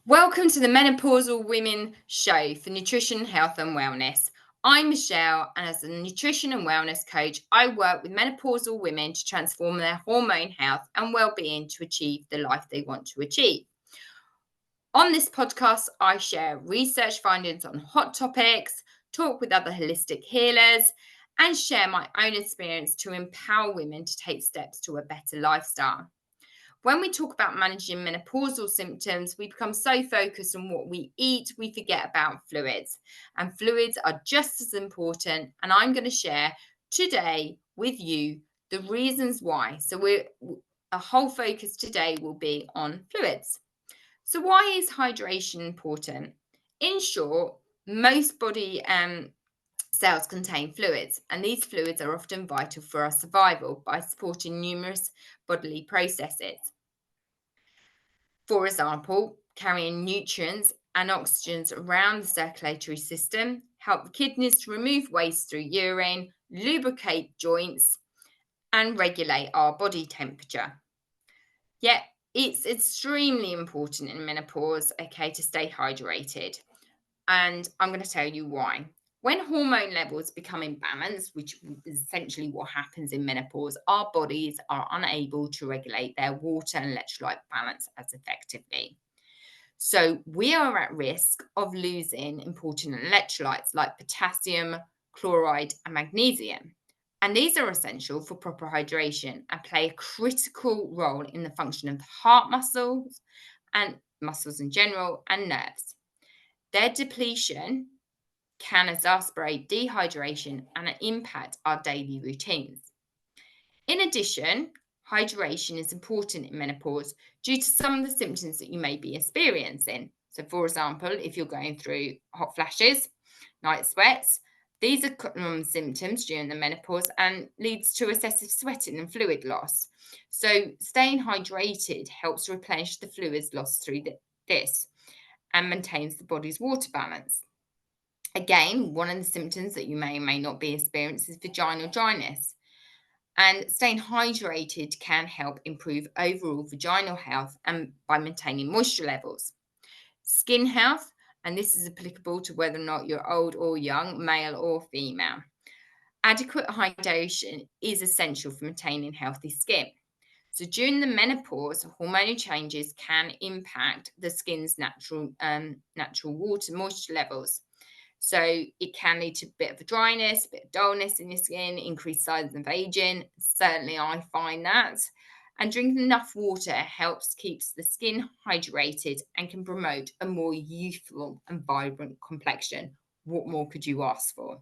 Welcome to the Menopausal Women Show for Nutrition, Health and Wellness. I'm Michelle, and as a nutrition and wellness coach, I work with menopausal women to transform their hormone health and well-being to achieve the life they want to achieve. On this podcast, I share research findings on hot topics, talk with other holistic healers, and share my own experience to empower women to take steps to a better lifestyle. When we talk about managing menopausal symptoms, we become so focused on what we eat, we forget about fluids. And fluids are just as important. And I'm going to share today with you the reasons why. So a whole focus today will be on fluids. So why is hydration important? In short, most body cells contain fluids, and these fluids are often vital for our survival by supporting numerous bodily processes. For example, carrying nutrients and oxygens around the circulatory system, help the kidneys to remove waste through urine, lubricate joints, and regulate our body temperature. Yet, it's extremely important in menopause, to stay hydrated. And I'm going to tell you why. When hormone levels become imbalanced, which is essentially what happens in menopause, our bodies are unable to regulate their water and electrolyte balance as effectively. So we are at risk of losing important electrolytes like potassium, chloride, and magnesium. And these are essential for proper hydration and play a critical role in the function of the heart muscles and muscles in general and nerves. Their depletion can exacerbate dehydration and impact our daily routines. In addition, hydration is important in menopause due to some of the symptoms that you may be experiencing. So, for example, if you're going through hot flashes, night sweats, these are common symptoms during the menopause and leads to excessive sweating and fluid loss. So, staying hydrated helps replenish the fluids lost through this and maintains the body's water balance. Again, one of the symptoms that you may or may not be experiencing is vaginal dryness. And staying hydrated can help improve overall vaginal health and by maintaining moisture levels. Skin health, and this is applicable to whether or not you're old or young, male or female. Adequate hydration is essential for maintaining healthy skin. So during the menopause, hormonal changes can impact the skin's natural water moisture levels. So it can lead to a bit of a dryness, a bit of dullness in your skin, increased signs of aging. Certainly, I find that. And drinking enough water helps keeps the skin hydrated and can promote a more youthful and vibrant complexion. What more could you ask for?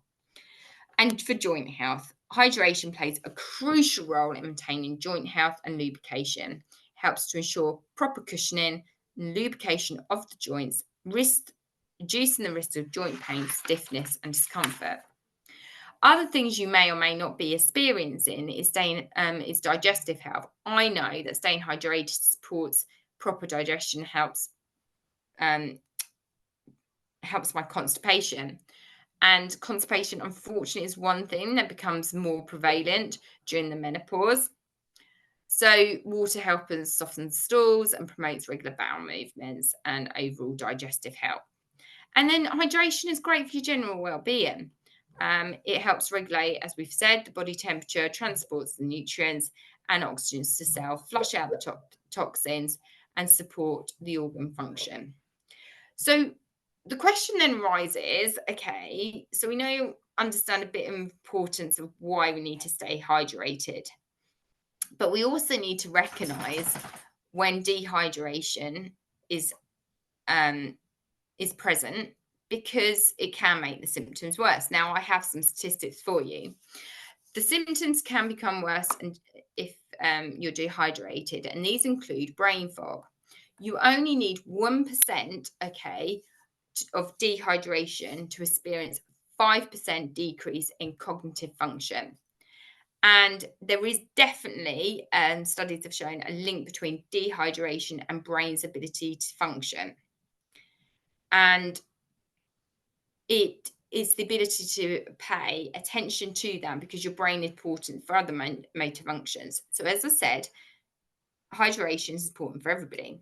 And for joint health, hydration plays a crucial role in maintaining joint health and lubrication. Helps to ensure proper cushioning and lubrication of the joints, reducing the risk of joint pain, stiffness, and discomfort. Other things you may or may not be experiencing is digestive health. I know that staying hydrated supports proper digestion, helps my constipation. And constipation, unfortunately, is one thing that becomes more prevalent during the menopause. So water helps soften stools and promotes regular bowel movements and overall digestive health. And then hydration is great for your general well-being. It helps regulate, as we've said, the body temperature, transports the nutrients and oxygens to cell, flush out the toxins, and support the organ function. So the question then arises, so we understand a bit of importance of why we need to stay hydrated. But we also need to recognize when dehydration is present, because it can make the symptoms worse. Now, I have some statistics for you. The symptoms can become worse if you're dehydrated, and these include brain fog. You only need 1%, of dehydration to experience 5% decrease in cognitive function. And there is definitely, studies have shown a link between dehydration and brain's ability to function. And it is the ability to pay attention to them because your brain is important for other motor functions. So as I said, hydration is important for everybody.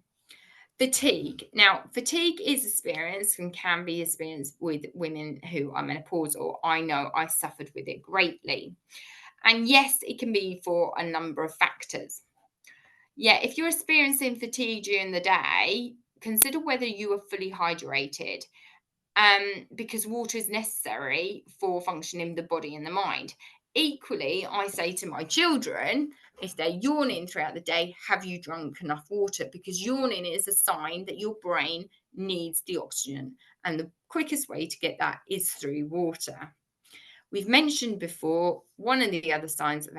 Fatigue. Now, fatigue is experienced and can be experienced with women who are menopausal. I know I suffered with it greatly. And yes, it can be for a number of factors. Yeah, if you're experiencing fatigue during the day, consider whether you are fully hydrated, because water is necessary for functioning the body and the mind. Equally, I say to my children, if they're yawning throughout the day, have you drunk enough water? Because yawning is a sign that your brain needs the oxygen. And the quickest way to get that is through water. We've mentioned before, one of the other signs of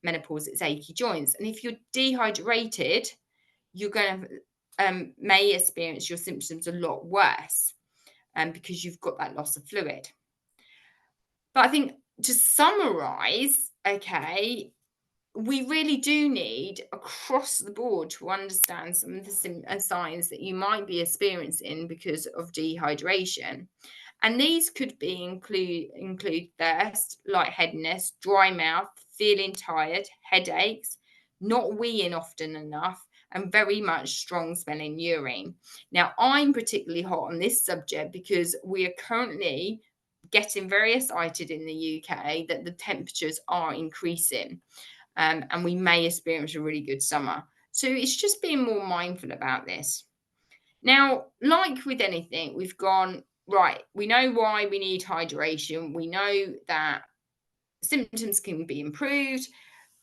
menopause is achy joints. And if you're dehydrated, you're going to may experience your symptoms a lot worse, because you've got that loss of fluid. But I think, to summarize, okay, we really do need across the board to understand some of the signs that you might be experiencing because of dehydration. And these could be include thirst, lightheadedness, dry mouth, feeling tired, headaches, not weeing often enough, and very much strong smelling urine. Now, I'm particularly hot on this subject because we are currently getting very excited in the UK that the temperatures are increasing, and we may experience a really good summer. So it's just being more mindful about this. Now, like with anything, we've gone, right, we know why we need hydration. We know that symptoms can be improved,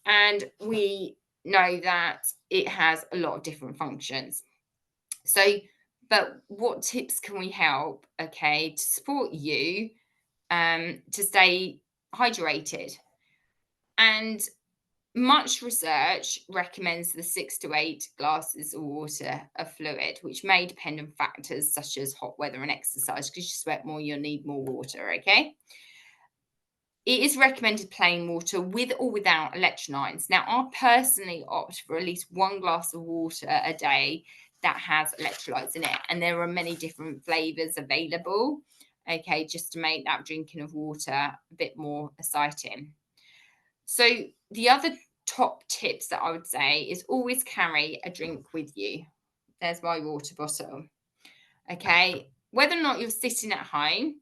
and we know that it has a lot of different functions. So, but what tips can we help, okay, to support you to stay hydrated? And much research recommends the 6 to 8 glasses of water of fluid, which may depend on factors such as hot weather and exercise. Because you sweat more, you'll need more water, okay? It is recommended plain water with or without electrolytes. Now, I personally opt for at least 1 glass of water a day that has electrolytes in it. And there are many different flavors available, okay, just to make that drinking of water a bit more exciting. So, the other top tips that I would say is always carry a drink with you. There's my water bottle. Okay. Whether or not you're sitting at home,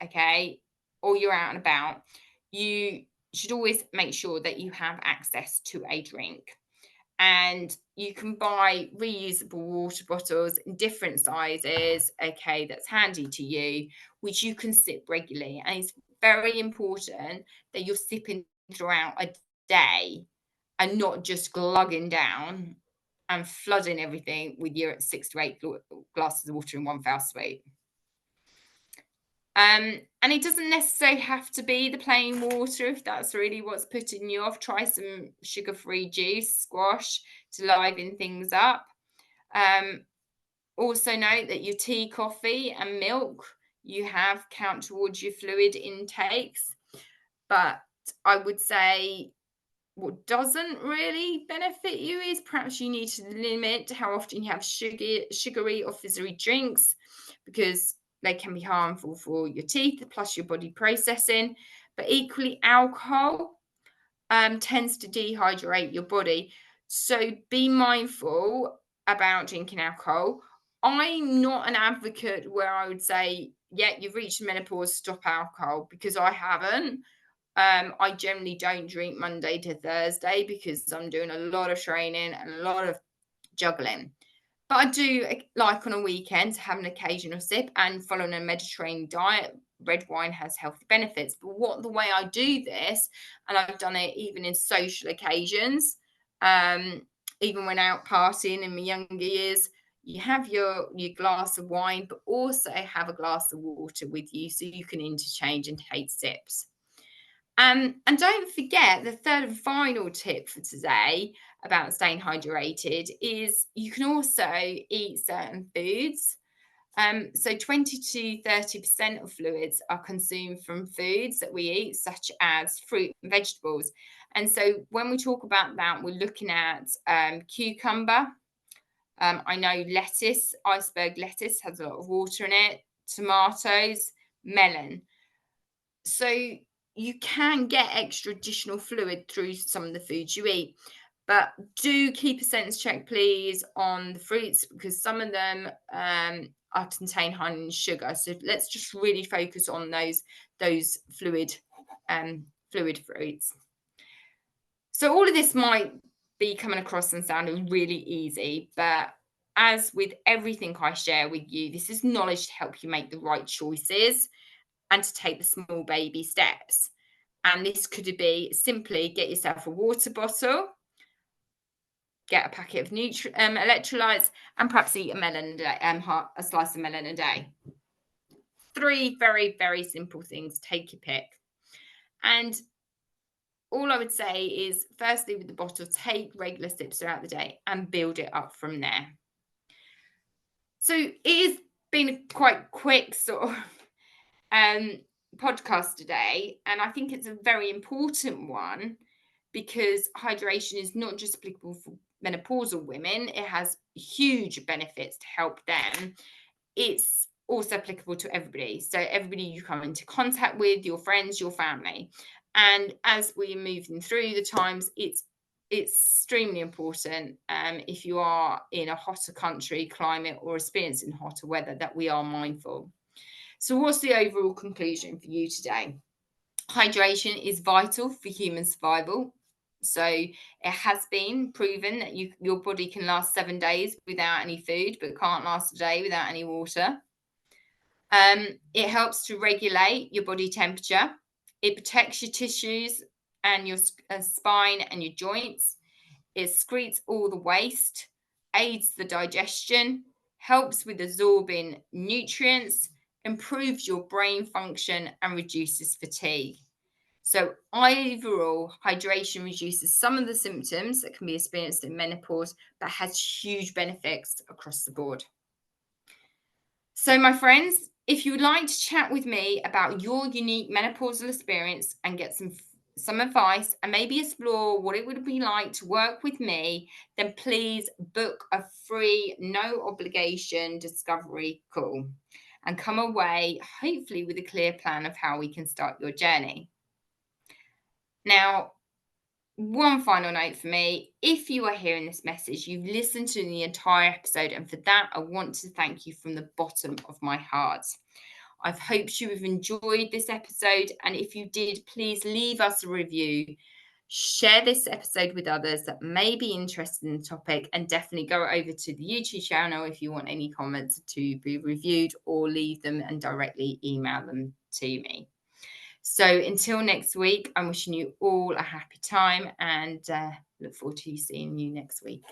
okay, or you're out and about, you should always make sure that you have access to a drink. And you can buy reusable water bottles in different sizes, okay, that's handy to you, which you can sip regularly. And it's very important that you're sipping throughout a day and not just glugging down and flooding everything with your 6 to 8 glasses of water in one foul swoop. And it doesn't necessarily have to be the plain water if that's really what's putting you off. Try some sugar-free juice, squash, to liven things up. Also note that your tea, coffee, and milk you have count towards your fluid intakes. But I would say what doesn't really benefit you is perhaps you need to limit how often you have sugary or fizzy drinks, because they can be harmful for your teeth plus your body processing. But equally, alcohol tends to dehydrate your body. So be mindful about drinking alcohol. I'm not an advocate where I would say, yeah, you've reached menopause, stop alcohol, because I haven't. I generally don't drink Monday to Thursday because I'm doing a lot of training and a lot of juggling. But I do like on a weekend to have an occasional sip, and following a Mediterranean diet, red wine has healthy benefits. But the way I do this, and I've done it even in social occasions, um, even when out partying in my younger years, you have your glass of wine, but also have a glass of water with you so you can interchange and take sips. And don't forget, the third and final tip for today about staying hydrated is you can also eat certain foods. So 20 to 30% of fluids are consumed from foods that we eat, such as fruit and vegetables. And so when we talk about that, we're looking at cucumber. I know lettuce, iceberg lettuce, has a lot of water in it, tomatoes, melon. So you can get extra additional fluid through some of the foods you eat. But do keep a sense check, please, on the fruits because some of them are contain high in sugar. So let's just really focus on those fluid fruits. So all of this might be coming across and sounding really easy, but as with everything I share with you, this is knowledge to help you make the right choices and to take the small baby steps. And this could be simply get yourself a water bottle, get a packet of electrolytes, and perhaps eat a melon a day, a slice of melon a day. 3 very, very simple things. Take your pick. And all I would say is, firstly, with the bottle, take regular sips throughout the day and build it up from there. So it has been a quite quick sort of podcast today, and I think it's a very important one because hydration is not just applicable for menopausal women, it has huge benefits to help them. It's also applicable to everybody. So everybody you come into contact with, your friends, your family. And as we're moving through the times, it's extremely important if you are in a hotter country climate or experiencing hotter weather that we are mindful. So what's the overall conclusion for you today? Hydration is vital for human survival. So it has been proven that your body can last 7 days without any food, but can't last a day without any water. It helps to regulate your body temperature. It protects your tissues and your spine and your joints. It excretes all the waste, aids the digestion, helps with absorbing nutrients, improves your brain function, and reduces fatigue. So, overall, hydration reduces some of the symptoms that can be experienced in menopause, but has huge benefits across the board. So, my friends, if you would like to chat with me about your unique menopausal experience and get some advice and maybe explore what it would be like to work with me, then please book a free, no obligation discovery call and come away, hopefully, with a clear plan of how we can start your journey. Now, one final note for me. If you are hearing this message, you've listened to the entire episode, and for that, I want to thank you from the bottom of my heart. I've hoped you have enjoyed this episode, and if you did, please leave us a review. Share this episode with others that may be interested in the topic, and definitely go over to the YouTube channel if you want any comments to be reviewed, or leave them and directly email them to me. So until next week, I'm wishing you all a happy time and look forward to seeing you next week.